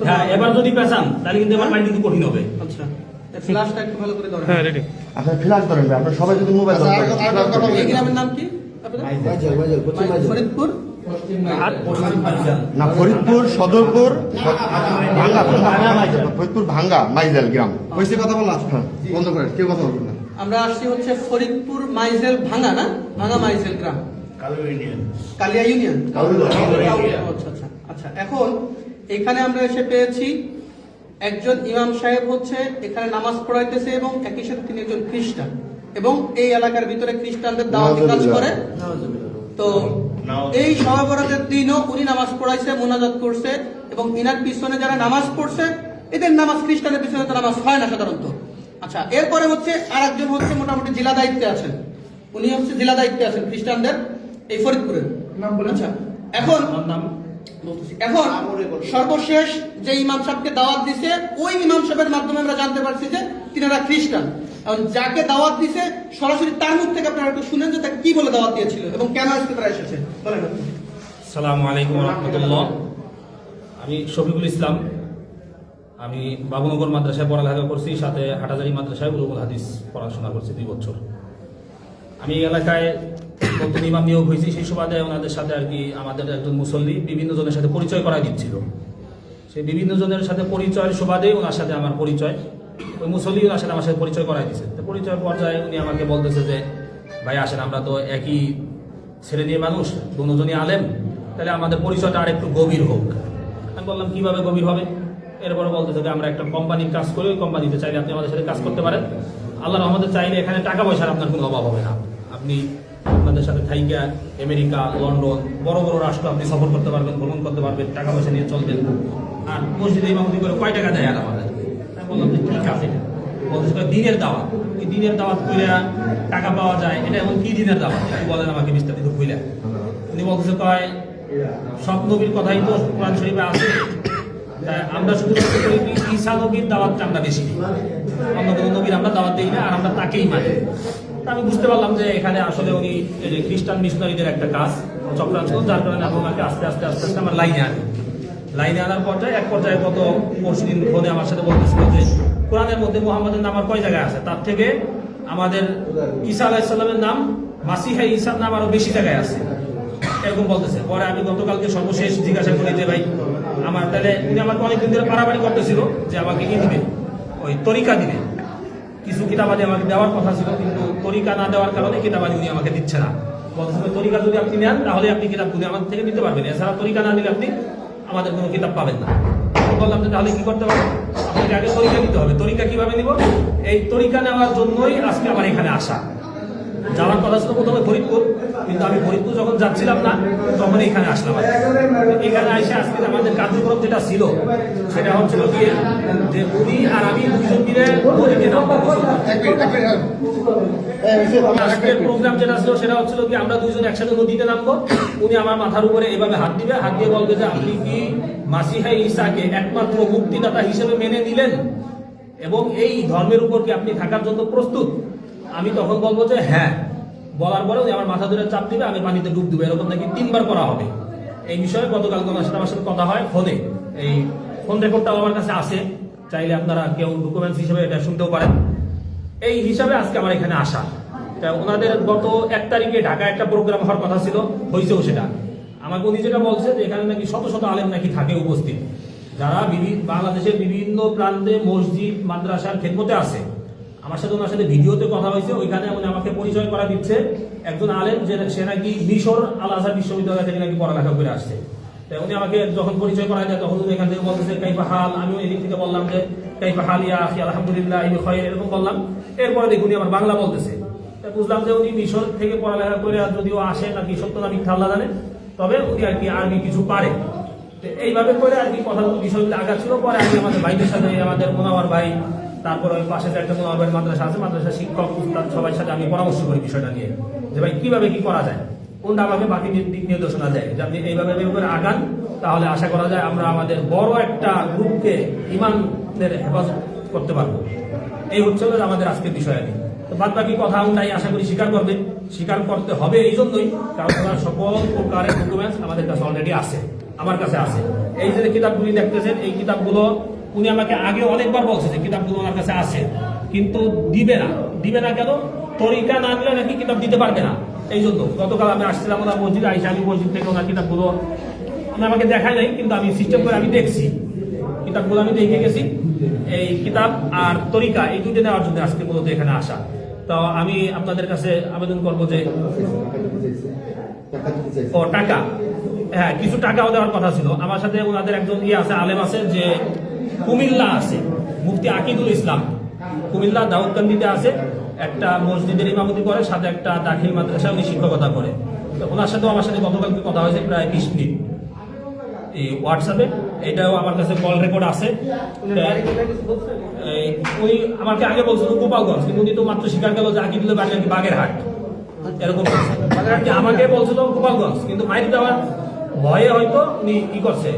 হ্যাঁ, এবার যদি পেছান তাহলে কিন্তু আমার মাইন্ড কিন্তু কঠিন হবে। আচ্ছা, ফ্ল্যাশটা একটু ভালো করে ধরেন। হ্যাঁ রেডি। আপনার ফ্ল্যাশ ধরেন ভাই, আপনার সবাই যদি মোবাইল ধরেন। এই গ্রামের নাম কি ফরিদপুর না, ফরিদপুর সদরপুর ভাঙ্গা, ফরিদপুর ভাঙ্গা মাইজেল গ্রাম। হয়েছে কথা বলা বন্ধ করেন, কেউ কথা বলবেন না। আমরা আসছি হচ্ছে ফরিদপুর মাইজেল ভাঙ্গা, না ভাঙ্গা মাইজেল গ্রাম, কালিয়া ইউনিয়ন। আচ্ছা আচ্ছা আচ্ছা, এখন এখানে আমরা এসে পেয়েছি একজন ইমাম সাহেব হচ্ছে এখানে নামাজ পড়াইতেছে এবং একই সাথে তিনি একজন খ্রিস্টান এবং এই এলাকার ভিতরে খ্রিস্টানদের দাওয়াতি কাজ করে। তো এই শবে বরাতের দিনও উনি নামাজ পড়াইছে, মোনাজাত করছে এবং ইনার পিছনে যারা নামাজ পড়ছে এদের নামাজ, খ্রিস্টানের পিছনে তো নামাজ হয় না সাধারণত। আচ্ছা, এরপরে হচ্ছে আর একজন হচ্ছে মোটামুটি জেলা দায়িত্বে আছেন, উনি হচ্ছে জেলা দায়িত্বে আছেন খ্রিস্টানদের এই ফরিদপুরের। আচ্ছা, এখন সর্বশেষ যে ইমাম সাহেবকে দাওয়াত দিছে ওই ইমাম সাহেবের মাধ্যমে আমরা জানতে পারছি যে তিনারা খ্রিস্টান। এখন যাকে দাওয়াত দিছে সরাসরি তার মুখ থেকে আপনারা একটু শুনেন যে তাকে কি বলে দাওয়াত দিয়েছিল এবং কেন আজকে তারা এসেছে। বলেন। আসসালামু আলাইকুম ওয়া রাহমাতুল্লাহ। আমি শফিকুল ইসলাম, আমি বাবুনগর মাদ্রাসায় পড়ালেখা করছি, সাথে হাটাজারি মাদ্রাসায় উলুমুল হাদিস পড়াশোনা করছি 2 বছর। আমি এই এলাকায় নতুন ইমাম নিয়োগ হয়েছি, সেই সুবাদে ওনাদের সাথে আর কি আমাদের একজন মুসল্লি বিভিন্ন জনের সাথে পরিচয় করাই দিচ্ছিল। সেই বিভিন্ন জনের সাথে পরিচয়ের সুবাদে ওনার সাথে আমার পরিচয়, ওই মুসল্লি ওনার সাথে আমার সাথে পরিচয় করাই দিচ্ছে। তো পরিচয় পর্যায়ে উনি আমাকে বলতেছে যে ভাই আসেন, আমরা তো একই ছেলে নিয়ে মানুষ, দুজনই আলেম, তাহলে আমাদের পরিচয়টা আর একটু গভীর হোক। আমি বললাম কিভাবে গভীর হবে? এরপরে বলতেছে যে আমরা একটা কোম্পানির কাজ করি, ওই কোম্পানিতে চাইলে আপনি আমাদের সাথে কাজ করতে পারেন। আল্লাহর রহমতে চাইলে এখানে টাকা পয়সার আপনার কোনো অভাব হবে না। আপনি আপনাদের সাথে থাইকা আমেরিকা, লন্ডন, বড় বড় রাষ্ট্র আপনি সফর করতে পারবেন, ভ্রমণ করতে পারবেন, টাকা পয়সা নিয়ে চলবেন। আর মসজিদে ইমামতি করে কয় টাকা দেয় আর আমাদের? আমি বললাম যে ঠিক আছে, বলতেছে দিনের দাওয়াত, ওই দিনের দাওয়াত করে টাকা পাওয়া যায়, এটা এমন কি দিনের দাওয়াত বলেন আমাকে বিস্তারিত কইলা। উনি বলতেছে কয় সব নবীর কথাই তো কোরআন শরীফে আছে, আমরা শুধু ঈসা নবীর দাওয়াতটা আমরা বেশি দিই, অন্য কোনো নবীর আমরা দাওয়াত দিই না, আর আমরা তাকেই মানি। আমি বুঝতে পারলাম যে এখানে আসলে উনি খ্রিস্টান মিশনারিদের একটা কাজ চক্রান্ত, যার কারণে আমাকে আস্তে আস্তে আস্তে আস্তে আমার লাইনে আনার পর্যায়ে এক পর্যায়ে গত পরশুদিন ফোনে আমার সাথে বলতেছিল যে কোরআনের মধ্যে মুহাম্মাদের নাম আর কয় জায়গায় আছে, তার থেকে আমাদের ঈসা আলাইহিস সালামের নাম, মাসিহা ঈসার নাম আরো বেশি জায়গায় আছে, এরকম বলতেছে। পরে আমি গতকালকে সর্বশেষ জিজ্ঞাসা করি যে ভাই আমার, তাহলে উনি আমাকে অনেকদিন ধরে পারাপারি করতেছিল যে আমাকে কি দিবে, ওই তরিকা দিবে, কিছু কিতাবাদি আমাকে দেওয়ার কথা ছিল, কিন্তু তরিকা না দেওয়ার কারণে কিতাবাদি উনি আমাকে দিচ্ছে না। বলতেছে তরিকা যদি আপনি নেন তাহলে আপনি কিতাবগুলি আমাদের থেকে নিতে পারবেন, এছাড়া তরিকা না দিলে আপনি আমাদের কোনো কিতাব পাবেন না। বললাম যে তাহলে কি করতে পারবেন, আপনাকে আগে তরিকা নিতে হবে। তরিকা কিভাবে নিব? এই তরিকা নেওয়ার জন্যই আজকে আমার এখানে আসা। যাওয়ার কথা ছিল প্রথমে ফরিদপুর, কিন্তু আমি ফরিদপুর যখন যাচ্ছিলাম না তখন এখানে আসলাম। এখানে এসে আজকে আমাদের কার্যক্রম যেটা ছিল সেটা হচ্ছিল কি যে উনি আর আমি দুজন মিলে নদীতে নামবো। আজকের প্রোগ্রাম যেটা ছিল সেটা হচ্ছিল কি আমরা দুজন একসাথে নদীতে নামবো। উনি আমার মাথার উপরে এভাবে হাত দিবে, হাত দিয়ে বলবে যে আপনি কি মাসিহা ঈসাকে একমাত্র মুক্তিদাতা হিসেবে মেনে নিলেন এবং এই ধর্মের উপর কি আপনি থাকার জন্য প্রস্তুত? আমি তখন বলবো যে হ্যাঁ। বলার পরে উনি আমার মাথা ধরে চাপ দিবে, আমি পানিতে ডুব দেবো, এরকম নাকি 3 বার করা হবে। এই বিষয়ে গতকাল আমার সাথে কথা হয় ফোনে, এই ফোন রেকর্ডটাও আমার কাছে আছে, চাইলে আপনারা কেউ ডকুমেন্টস হিসেবে এটা শুনতেও পারেন। এই হিসাবে আজকে আমার এখানে আসা। ওনাদের গত 1 তারিখে ঢাকায় একটা প্রোগ্রাম হওয়ার কথা ছিল, হয়েছেও সেটা। আমাকে উনি যেটা বলছে যে এখানে নাকি শত শত আলেম নাকি থাকে উপস্থিত, যারা বাংলাদেশের বিভিন্ন প্রান্তে মসজিদ মাদ্রাসার খেদমতে আছে। আমার সাথে ওনার সাথে ভিডিওতে কথা হয়েছে, ওইখানে উনি আমাকে পরিচয় করা দিচ্ছে একজন আলেম যে সে নাকি মিশর আল আজহার বিশ্ববিদ্যালয় থেকে নাকি পড়ালেখা করে আসছে। তাই উনি আমাকে যখন পরিচয় করা যায় তখন উনি এখান থেকে বলতেছে কাইফা হাল, আমিও এদিক থেকে বললাম যে কাইফা হাল ইয়া আখি আলহামদুলিল্লাহ ইবি খায়র, এরকম বললাম। এরপরে দেখুন আমার বাংলা বলতেছে, বুঝলাম যে উনি মিশর থেকে পড়ালেখা করে যদিও আসে নাকি সত্য না মিথ্যা আল্লাহ জানে, তবে উনি আর কি আরবি কিছু পারে। এইভাবে করে আর কি কথা বিষয়গুলো আগাচ্ছিল। পরে আমি আমাদের ভাইদের সাথে, আমাদের মোনাওয়ার ভাই, তারপর ওই পাশে যে একটা মোনাওয়ার ভাই মাদ্রাসা আছে, মাদ্রাসা শিক্ষক উস্তাদ সবার সাথে আমি পরামর্শ করি বিষয়টা নিয়ে যে ভাই কিভাবে কি করা যায়, কোনটা আমাকে বাকি দিক নির্দেশনা দেয় যে আপনি এইভাবে করে আগান, তাহলে আশা করা যায় আমরা আমাদের বড় একটা গ্রুপকে ইমানের হেফাজত করতে পারবো। এই হচ্ছে আমাদের আজকের বিষয়। তো বাদ বাকি কথা নাই, আশা করি স্বীকার করতে হবে এই জন্যই কারণ সকল প্রকারের ডকুমেন্টস আমাদের কাছে অলরেডি আছে। আমার কাছে আছে। এই যে কিতাবগুলি দেখতেছেন, এই কিতাবগুলো উনি আমাকে আগে অনেকবার বলছে যে কিতাবগুলো ওনার কাছে আছে, কিন্তু দিবে না কেন? তরিকা না দিলে নাকি কিতাব দিতে পারবে না। এই জন্য গতকাল আমি আসছিলাম ওনার মসজিদে, আইসা আমি মসজিদ থেকে ওনার কিতাবগুলো উনি আমাকে দেখায় নাই, কিন্তু আমি সিস্টেম করে আমি দেখছি কিতাবগুলো, আমি দেখে গেছি। এই কিতাব আর তরিকা এই দুটো নেওয়ার জন্য আজকে মূলত এখানে আসা। তো আমি আপনাদের কাছে আবেদন করবো যে টাকা, হ্যাঁ কিছু টাকাও দেওয়ার কথা ছিল। আমার সাথে ওনাদের একজন আছে, আলেম আছে, যে কুমিল্লা আছে, মুফতি আকিদুল ইসলাম, কুমিল্লা দাউদকান্দিতে আছে, একটা মসজিদের ইমামতি করে, সাথে একটা দাখিল মাদ্রাসা উনি শিক্ষকতা করে। তো ওনার সাথেও আমার সাথে গতকালকে কথা হয়েছে প্রায় 20 মিনিট এই হোয়াটসঅ্যাপে। এটাও আমার কাছে কল রেকর্ড আছে। উনি আমাকে আগে বলছিল গোপালগঞ্জ, কিন্তু উনি তো মাত্র স্বীকার গেল যে আকিদুলের বাড়ি নাকি বাগেরহাট, এরকম আমাকে বলছিল গোপালগঞ্জ, কিন্তু মাইক দেওয়ার ভয়ে হয়তো উনি কি করছে,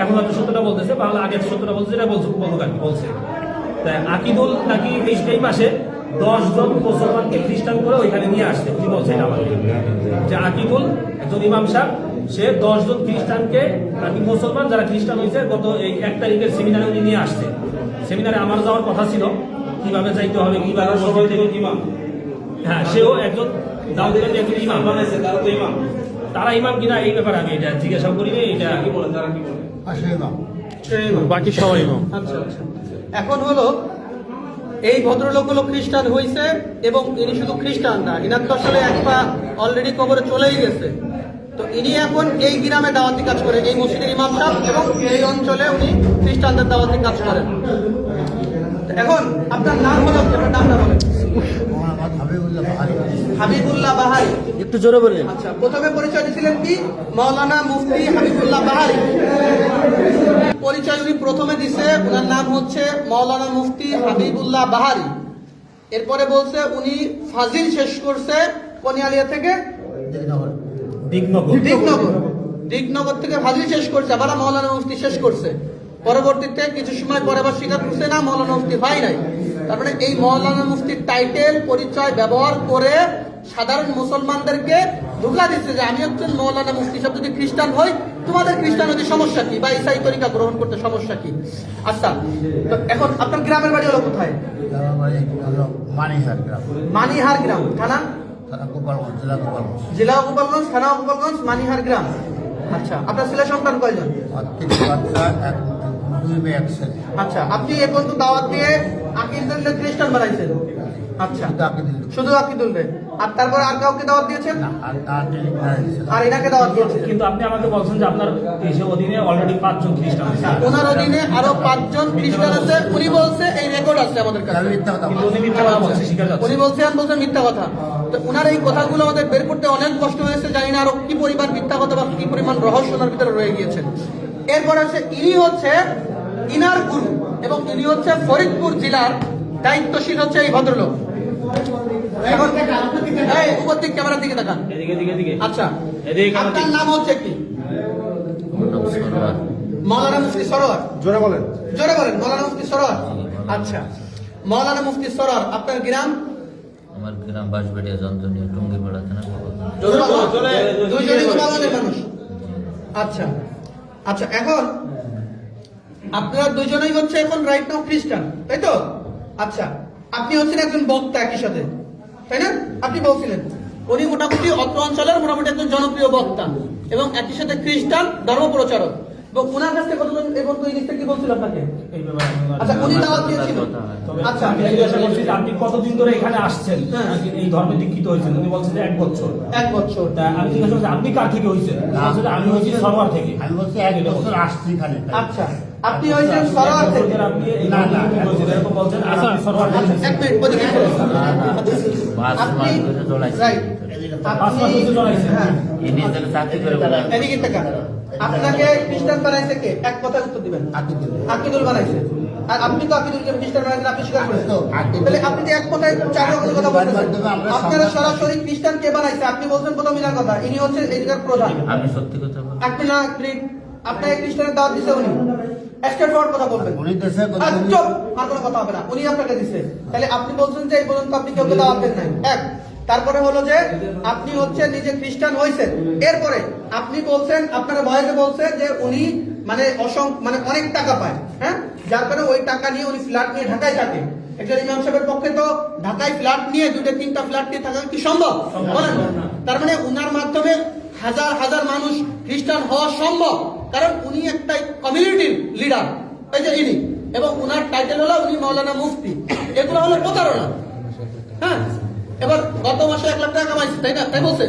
এখন হয়তো সত্যটা বলতেছে, বাংলা আগে সত্যটা বলছে, এটা বলছে। তাই আকিদুল নাকি এই মাসে 10 জন মুসলমানকে খ্রিস্টান করে ওইখানে নিয়ে আসছে। উনি বলছে এটা আমাকে, যে আকিদুল একজন ইমাম সাহেব, সে 10 জন খ্রিস্টানকে নাকি মুসলমান যারা খ্রিস্টান হয়েছে গত এই 1 তারিখের সেমিনারে উনি নিয়ে আসছে। সেমিনারে আমার যাওয়ার কথা ছিল, কিভাবে যাইতে হবে, কিভাবে সবাই থেকে ইমাম, হ্যাঁ সেও একজন দাউদকান্দি একজন ইমাম বানাইছে, তারা তো ইমাম, তারা ইমাম কিনা এই ব্যাপারে আমি এটা জিজ্ঞাসা করিনি। এটা কি বলেন, তারা কি বলেন? বাকি সবাই ইমাম। আচ্ছা আচ্ছা, এখন হলো এই ভদ্রলোক হলো খ্রিস্টান হয়েছে, এবং ইনি শুধু খ্রিস্টান না, ইনার তো আসলে এক পা অলরেডি কবরে চলেই গেছে। তো ইনি এখন এই গ্রামে দাওয়াতি কাজ করেন, এই মসজিদের ইমাম সাহেব, এবং এই অঞ্চলে উনি খ্রিস্টানদের দাওয়াতি কাজ করেন। এখন আপনার নাম হলো, আপনার নামটা বলেন। হাবিবুল্লাহ বাহারি। একটু জোরে বললেন। আচ্ছা, প্রথমে পরিচয় দিয়েছিলেন কি? মাওলানা মুফতি হাবিবুল্লাহ বাহারি। পরিচয় উনি প্রথমে দিছে, ওনার নাম হচ্ছে মাওলানা মুফতি হাবিবুল্লাহ বাহারি। এরপরে বলছে উনি ফাজিল শেষ করছে কনিয়ালিয়া থেকে দিগনগর থেকে ফাজিল শেষ করছে, আবার মাওলানা মুফতি শেষ করছে। পরবর্তীতে কিছু সময় পরে আবার স্বীকার করছে না মাওলানা মুফতি হয় নাই। তারপরে এই মাওলানা মুফতির টাইটেল পরিচয় ব্যবহার করে সাধারণ মুসলমানদেরকে ধোঁকা দিচ্ছে যে আমি একজন মাওলানা মুফতি, সব যদি খ্রিস্টান হই তোমাদের খ্রিস্টান হতে সমস্যা কি, বা ইসাই তরিকা গ্রহণ করতে সমস্যা কি? আচ্ছা, তো এখন আপনার গ্রামের বাড়ি হলো কোথায়? মানিহার গ্রাম, থানা জেলা গোপালগঞ্জ, থানা গোপালগঞ্জ, মানিহার গ্রাম। আচ্ছা, আপনার ছেলে সন্তান কয়জন? আচ্ছা, আপনি এখন তো দাওয়াত দিয়ে আকিদুল্লাহ খ্রিস্টান বানাইছেন। আচ্ছা, শুধু আকিদুল রে, আর তারপর আর কাউকে দাওয়াত দিয়েছেন? আর এনাকে দাওয়াত দিয়েছেন। কিন্তু আপনি আমাকে বলছেন যে আপনার দেশের অধীনে অলরেডি 5 জন খ্রিস্টান আছে, ওনার অধীনে আরো 5 জন খ্রিস্টান আছে। উনি বলছে, এই রেকর্ড আছে আমাদের কাছে, কিন্তু উনি মিথ্যা কথা বলছে, স্বীকার করছে। উনি বলছেন মিথ্যা কথা। তো উনার এই কথাগুলো আমাদের বের করতে অনেক কষ্ট হয়েছে, জানি না আরো কি পরিমাণ মিথ্যা কথা বা কি পরিমাণ রহস্য ওনার ভিতরে রয়ে গিয়েছে। এরপর আছে ইনি হচ্ছে ইনার গুরু, এবং ইনি হচ্ছে ফরিদপুর জেলার দায়িত্বশীল হচ্ছে এই ভদ্রলোক। এখন এই উপস্থিত ক্যামেরার দিকে তাকান। আচ্ছা, আপনার নাম হচ্ছে কি? মাওলানা মুফতি সরোয়ার। জোরে বলেন। জোরে বলেন, মাওলানা মুফতি সরোয়ার। আচ্ছা, মাওলানা মুফতি সরোয়ার, আপনার গ্রাম? আমার গ্রাম বাঁশবাড়িয়া, যন্ত্রণীয়, টুঙ্গিপাড়া থানা। দুইজনই গোপালগঞ্জের মানুষ। আচ্ছা আচ্ছা, এখন আপনারা দুইজনেই হচ্ছে এখন রাইট নাও খ্রিস্টান, তাই তো? আচ্ছা, আপনি হচ্ছেন একজন বক্তা একই সাথে, তাই না? আপনি বলছিলেন উনি মোটামুটি অত্র অঞ্চলের মোটামুটি একজন জনপ্রিয় বক্তা এবং একই সাথে খ্রিস্টান ধর্ম প্রচারক। এবং ওনার কাছ থেকে কতজন এবং এই জিনিসটা কি বলছিল আপনাকে? এই ব্যাপারে আচ্ছা, উনি দাওয়াত দিয়েছিলেন। আচ্ছা, আমি জিজ্ঞাসা করছি যে আপনি কতদিন ধরে এখানে আসছেন, এই ধর্মে দীক্ষিত হয়েছেন? উনি বলছেন যে 1 বছর। 1 বছর। তা আমি জিজ্ঞাসা করছি আপনি কার থেকে হয়েছেন? আমি হয়েছি সরোয়ার থেকে। আমি বলছি 1 বছর আসছি এখানে। আচ্ছা, আপনি হয়েছেন সরোয়ার থেকে? আপনি এরকম বলছেন, আর আপনি সরোয়ার থেকে। এক মিনিট, ওদিকে চলুন। আপনি রাইট, এদিকে টাকা আপনাকে খ্রিস্টান বানাইছে কে? এক কথায় উত্তর দিবেন। আকিদুল বানাইছে। আর আপনি তো আকিদুলকে খ্রিস্টান বানাইছেন, আপনি স্বীকার করেন। তাহলে আপনি যে এক কথায় 4 রকমের কথা বলতেছেন। আপনারা সরাসরি খ্রিস্টান কে বানাইছে আপনি বলছেন প্রথম ইনার কথা, ইনি হচ্ছে এদিকের প্রধান। আমি সত্যি কথা বলছি। আপনি না আপনাকে খ্রিস্টানের দাওয়াত দিছে উনি, স্ট্রেট ফরওয়ার্ড কথা বলবেন। উনি দেশে চুপ, আর কোনো কথা হবে না, উনি আপনাকে দিছে। তাহলে আপনি বলছেন যে এই পর্যন্ত আপনি কাউকে দাওয়াত দেন নাই। এক, তারপরে হলো যে আপনি হচ্ছে নিজে খ্রিস্টান হয়েছেন, এরপরে আপনি বলছেন, আপনারা ভয়েসে বলছেন যে উনি মানে মানে অনেক টাকা পায়, হ্যাঁ, যার কারণে ওই টাকা নিয়ে উনি ফ্ল্যাট নিয়ে ঢাকায় থাকে। একজন ইমাম সাহেবের পক্ষে তো ঢাকায় ফ্ল্যাট নিয়ে 2-3টা ফ্ল্যাট নিয়ে থাকা কি সম্ভব? বলেন। তার মানে উনার মাধ্যমে হাজার হাজার মানুষ খ্রিস্টান হওয়া সম্ভব, কারণ উনি একটা কমিউনিটির লিডার, এই যে ইনি, এবং উনার টাইটেল হলো উনি মাওলানা মুফতি। এগুলো হলো প্রতারণা। হ্যাঁ, এবার গত মাসে 1 লাখ টাকা কামাইছে, তাই না? তাই বলছে,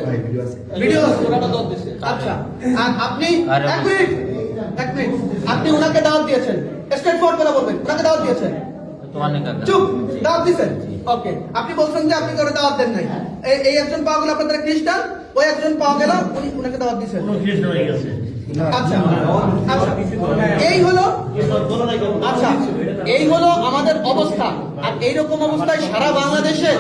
ভিডিও আছে, ওনাটা দাওয়াত দিয়েছে। আচ্ছা, আর আপনি এক মিনিট আপনি উনাকে দাওয়াত দিয়েছেন, স্ট্রেট ফরওয়ার্ড করে বলবেন, উনাকে দাওয়াত দিয়েছেন, তোমার কাকা চুপ, দাওয়াত দিয়েছেন, ওকে। আপনি বলছেন যে আপনি করে দাওয়াত দেন নাই। এই একজন পাওয়া গেল আপনাদের খ্রিস্টান, ওই একজন পাওয়া গেল উনি উনাকে দাওয়াত দিয়েছেন। আচ্ছা আচ্ছা, এই হলো, আচ্ছা এই হলো আমাদের অবস্থা। আর এইরকম অবস্থায় সারা বাংলাদেশে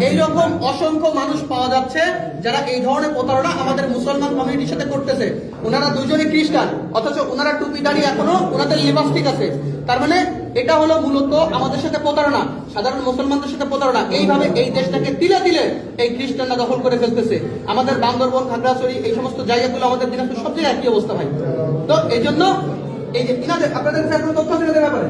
এইরকম অসংখ্য মানুষ পাওয়া যাচ্ছে যারা এই ধরনের প্রতারণা আমাদের মুসলমান কমিউনিটির সাথে করতেছে। ওনারা দুজনই খ্রিস্টান, অথচ ওনারা টুপি দাড়ি এখনো ওনাদের লিপস্টিক আছে। তার মানে এটা হলো মূলত আমাদের সাথে প্রতারণা, সাধারণ মুসলমানদের সাথে প্রতারণা। এইভাবে এই দেশটাকে তিলে তিলে এই খ্রিস্টানরা দখল করে ফেলতেছে। আমাদের বান্দরবন, খাগড়াছড়ি, এই সমস্ত জায়গাগুলো, আমাদের দিনাজপুর, সব জায়গায় একই অবস্থা ভাই। তো এই জন্য এই যে ইনাদের, আপনাদের কোনো তথ্য আছে এদের ব্যাপারে?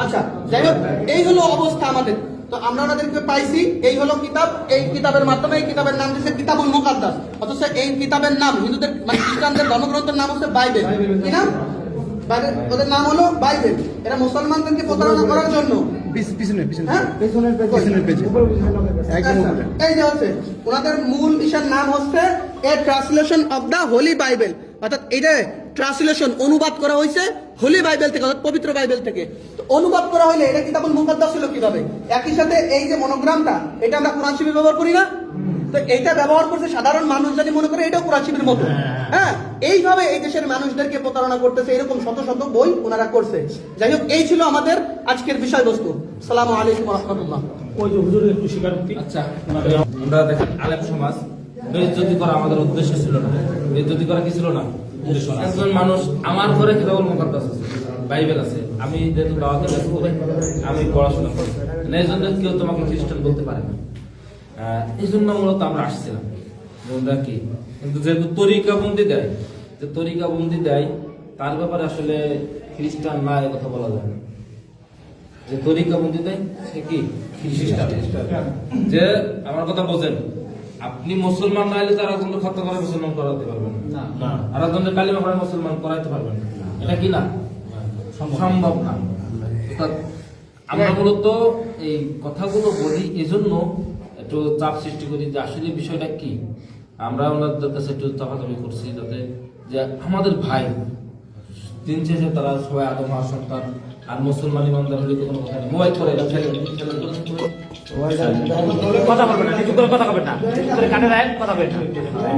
আচ্ছা, যাই হোক, এই হলো অবস্থা আমাদের। তো আমরা ওনাদেরকে পাইছি, এই হলো কিতাব, এই কিতাবের মাধ্যমে, এই কিতাবের নাম দিচ্ছে কিতাবুল মুকাদ্দাস, অথচ এই কিতাবের নাম হিন্দুদের মানে খ্রিস্টানদের ধর্মগ্রন্থের নাম হচ্ছে বাইবেল। কি নাম? ওদের নাম হলো বাইবেল। এরা মুসলমানদেরকে প্রতারণা করার জন্য এই যে হচ্ছে ওনাদের মূল ইশার নাম হচ্ছে a translation of the holy Bible, অর্থাৎ এটা ট্রান্সলেশন, অনুবাদ করা হয়েছে হোলি বাইবেল থেকে, অর্থাৎ পবিত্র বাইবেল থেকে। তো অনুবাদ করা হইলে এটা কিতাবুল মুকাদ্দাস হলো কিভাবে? একই সাথে এই যে মনোগ্রামটা, এটা আমরা কোরআন শরীফে ব্যবহার করি না? তো এইটা ব্যবহার করছে সাধারণ মানুষ, যদি মনে করে এটাও কোরআন শরীফের মতো। হ্যাঁ, এইভাবে এই দেশের মানুষদেরকে প্রতারণা করতেছে, এরকম শত শত বই ওনারা করছে। যাই হোক, এই ছিল আমাদের আজকের বিষয়বস্তু। আসসালামু আলাইকুম ওয়া রাহমাতুল্লাহ। ওই যে হুজুরের একটু স্বীকারোক্তি। আচ্ছা, আমরা দেখেন আলেম সমাজ বেইজ্জতি করা আমাদের উদ্দেশ্য ছিল না। বেইজ্জতি করা কি ছিল না? একজন মানুষ, আমার ঘরে কিতাবুল মুকাদ্দাস আছে, বাইবেল আছে, আমি যেহেতু দাওয়াতের কাছে করে আমি পড়াশোনা করি, এই জন্য কেউ তোমাকে খ্রিস্টান বলতে পারে না। এই জন্য মূলত আমরা আসছিলাম কি, কিন্তু যেহেতু তরিকাবন্দি দেয়, যে তরিকাবন্দি দেয় তার ব্যাপারে আসলে খ্রিস্টান না এ কথা বলা যায় না। যে তরিকাবন্দি দেয় সে কি খ্রিস্টান। যে আমার কথা বোঝেন, আপনি মুসলমান না হলে তারা কিন্তু খতম করে মুসলমান করাতে পারবেন না, আর একজনের কালিমা পড়ে মুসলমান করাইতে পারবেন না, এটা কি না? সম্ভব না। আমরা মূলত এই কথাগুলো বলি এজন্য একটু চাপ সৃষ্টি করি যে আসলে বিষয়টা কি। আমরা ওনাদের কাছে একটু চাপাচাপি করছি যাতে যে আমাদের ভাই দিন শেষে তারা সবাই আদম হওয়ার সন্তান, আর মুসলমান ইমানদার হলে তো কোনো কথা নেই। মোবাইল করে কথা বলবেন না, কিছু করে কথা বলবেন না, কানে রাখেন, কথা বলবেন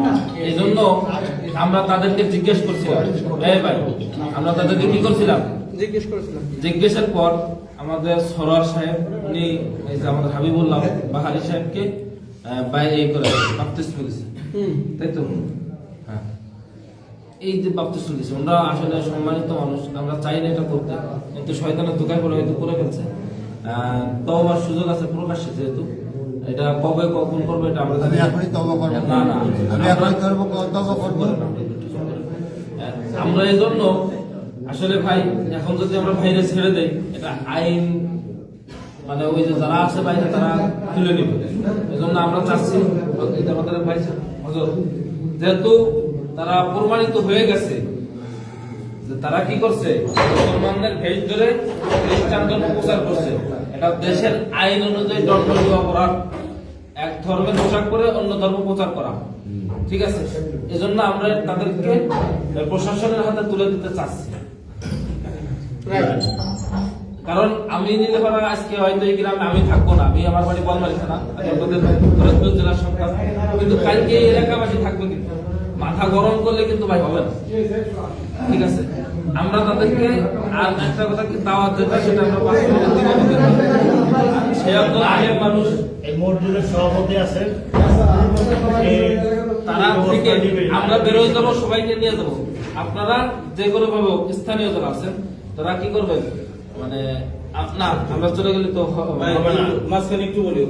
না। এই জন্য আমরা তাদেরকে জিজ্ঞেস করছিলাম, এই ভাই, আমরা তাদেরকে কি করছিলাম, জিজ্ঞেস করেছিলাম। জিজ্ঞেসের পর আমাদের সরোয়ার সাহেব, উনি এই যে আমাদের হাবিবুল্লাহ বাহারি সাহেবকে বাইরে করে বাপ্তিস্ম দিয়েছে, তাই তো? হ্যাঁ, এই যে বাপ্তিস্ম দিয়েছে, আমরা আসলে সম্মানিত মানুষ, আমরা চাই না এটা করতে, কিন্তু শয়তানের দোকায় করে হয়তো করে ফেলছে। তওবার সুযোগ আছে প্রকাশ্যে, যেহেতু এটা কবে কখন করবো এটা আমরা জানি না। আমরা এই জন্য আসলে ভাই, এখন যদি আমরা বাইরে ছেড়ে দেই, এটা আইন মানে ওই যে যারা আছে বাইরে তারা তুলে নিবে। এই জন্য আমরা চাচ্ছি আমাদের ভাই যেহেতু তারা প্রমাণিত হয়ে গেছে যে তারা কি করছে, মুসলমানদের ভেজ ধরে খ্রিস্টান ধর্ম প্রচার করছে, এটা দেশের আইন অনুযায়ী দণ্ডনীয় অপরাধ, এক ধর্মের পোশাক করে অন্য ধর্ম প্রচার করা, ঠিক আছে? এজন্য আমরা তাদেরকে প্রশাসনের হাতে তুলে দিতে চাচ্ছি। কারণ আমি নিলে পারা আজকে হয়তো এই গ্রামে আমি থাকবো না, আমি আমার বাড়ি বলমারি থানা, ফরিদপুর জেলার সরকার, কিন্তু কালকে এই এলাকাবাসী থাকবে, কিন্তু মাথা গরম করলে কিন্তু ভাই হবে না, ঠিক আছে? আমরা তাদেরকে আর একটা কথা কি দাওয়াত যেটা সেটা আমরা সে একজন আলেম মানুষ, এই মসজিদের সভাপতি আছেন, তারা থেকে আমরা বেরোয় যাবো, সবাইকে নিয়ে যাবো। আপনারা যে কোনো ভাবে স্থানীয় যারা আছেন তারা কি করবেন, মানে না আমরা চলে গেলে তো হবে না। মাঝখানে একটু বলি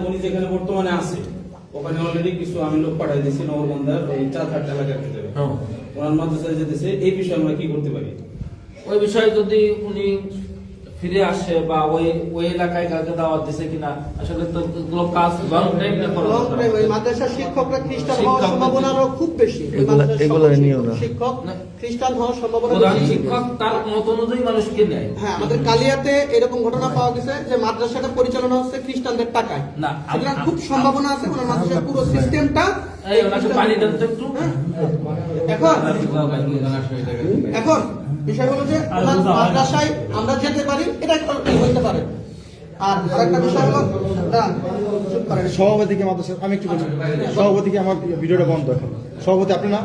উনি যেখানে বর্তমানে আছে ওখানে অলরেডি কিছু আমি লোক পাঠাই দিয়েছি নগরবন্ধার ওই 4-5 এলাকার ভিতরে হ্যাঁ। ওনার মাদ্রাসায় যেতেছে এই বিষয়ে আমরা কি করতে পারি? ওই বিষয়ে যদি উনি ফিরে আসে বা ওই এলাকায় কাউকে দাওয়াত দিছে কিনা, আসলে তো এগুলো কাজ লং টাইম করা লং দরকার। টাইম ওই মাদ্রাসার শিক্ষকরা খ্রিস্টান হওয়ার শিক্ষক- সম্ভাবনা আরো খুব বেশি। ওই মাদ্রাসার শিক্ষক খ্রিস্টান হওয়ার সম্ভাবনা প্রধান বেশি। শিক্ষক তার মত অনুযায়ী মানুষকে নেয়। হ্যাঁ, আমাদের কালিয়াতে এরকম ঘটনা পাওয়া গেছে যে মাদ্রাসাটা পরিচালনা হচ্ছে খ্রিস্টানদের টাকায়। না, সুতরাং খুব সম্ভাবনা আছে ওনার মাদ্রাসার পুরো সিস্টেমটা এই ওনাকে পানি দেন তো একটু। এখন বিষয় হলো যে ওনার মাদ্রাসায় আমরা যেতে পারি, এটা হইতে পারে। আর আরেকটা বিষয় হলো দাঁড়ান, চুপ করেন। সভাপতিকে মাদ্রাসা আমি একটু বলছি, সভাপতিকে আমার ভিডিওটা বন্ধ এখন। সভাপতি আপনি না